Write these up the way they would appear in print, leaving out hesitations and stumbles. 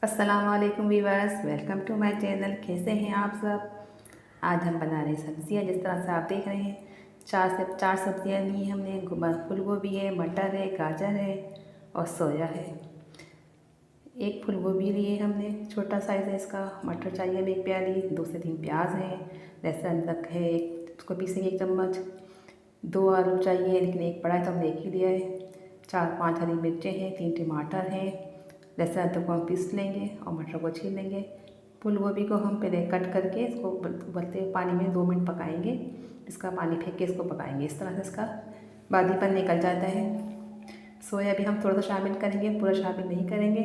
अस्सलामुअलैकुम viewers, welcome to my channel. कैसे हैं आप सब। आज हम बना रहे हैं सब्ज़ियाँ। जिस तरह से आप देख रहे हैं, चार सब्ज़ियाँ ली हैं हमने। फूल गोभी है, मटर है, गाजर है और सोया है। एक फूल गोभी लिए हमने, छोटा साइज़ है इसका। मटर चाहिए हमें 1 प्याली। 2 से 3 प्याज हैं। लहसुन अदरक है, उसको पीसेंगे 1 चम्मच। 2 आलू चाहिए, लेकिन एक बड़ा है तो हमने एक ही लिया है। 4-5 हरी मिर्चें हैं, 3 टमाटर हैं। लहसुन अदरक को हम पीस लेंगे और मटर को छील लेंगे। फूल गोभी को हम पहले कट करके इसको उबलते हुए पानी में 2 मिनट पकाएंगे। इसका पानी फेंक के इसको पकाएंगे। इस तरह से इसका बादीपन निकल जाता है। सोया भी हम थोड़ा सा शामिल करेंगे, पूरा शामिल नहीं करेंगे।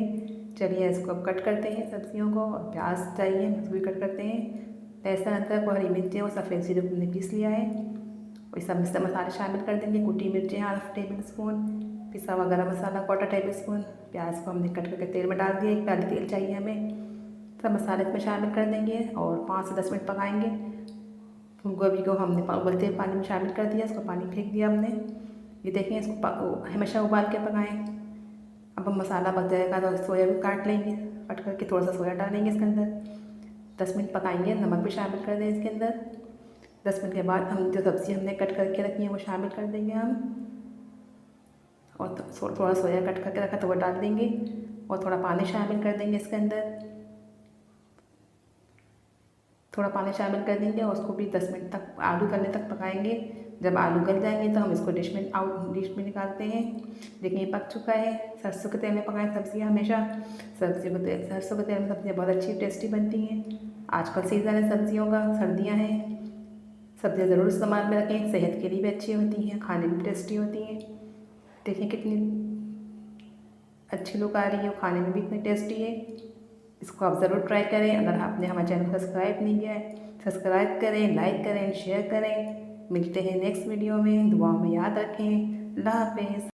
चलिए इसको अब कट करते हैं सब्जियों को। और प्याज चाहिए, उसको भी कट करते हैं। लहसुन अदरक और हरी मिर्चें और सफ़ेद जीरे को हमने पीस लिया है। और सब मसाले शामिल कर देंगे। कुटी मिर्चें ½ टेबल स्पून, पिसा हुआ गरम मसाला 1/4 टेबल स्पून। प्याज को हमने कट करके तेल में डाल दिया। 1 प्याली तेल चाहिए हमें। सब मसाले इसमें शामिल कर देंगे और 5 से 10 मिनट पकाएंगे। फूल गोभी को हमने उबलते पानी में शामिल कर दिया, इसको पानी फेंक दिया हमने। ये देखें, इसको हमेशा उबाल के पकाएं। अब हम मसाला पक जाएगा तो सोया भी काट लेंगे। कट करके थोड़ा सा सोया डालेंगे इसके अंदर। 10 मिनट पकाएंगे। नमक भी शामिल कर दें इसके अंदर। 10 मिनट के बाद हम जो सब्ज़ी हमने कट करके रखी है वो शामिल कर देंगे हम। और थोड़ा सोया कट करके रखा तो वो डाल देंगे। और थोड़ा पानी शामिल कर देंगे इसके अंदर। थोड़ा पानी शामिल कर देंगे और उसको भी 10 मिनट तक, आलू गलने तक पकाएंगे। जब आलू गल जाएंगे तो हम इसको डिश में निकालते हैं। देखिए ये पक चुका है। सरसों के तेल में पकाएं सब्ज़ियाँ हमेशा। सरसों के तेल में सब्ज़ियाँ बहुत अच्छी टेस्टी बनती हैं। आजकल सीज़न है सब्ज़ियों का, सर्दियाँ हैं। सब्ज़ियाँ ज़रूर इस्तेमाल में रखें, सेहत के लिए भी अच्छी होती हैं, खाने में भी टेस्टी होती हैं। देखिए कितनी अच्छी लुक आ रही है और खाने में भी इतनी टेस्टी है। इसको आप ज़रूर ट्राई करें। अगर आपने हमारे चैनल को सब्सक्राइब नहीं किया है, सब्सक्राइब करें, लाइक करें, शेयर करें। मिलते हैं नेक्स्ट वीडियो में। दुआओं में याद रखें। अल्लाह हाफ़िज़।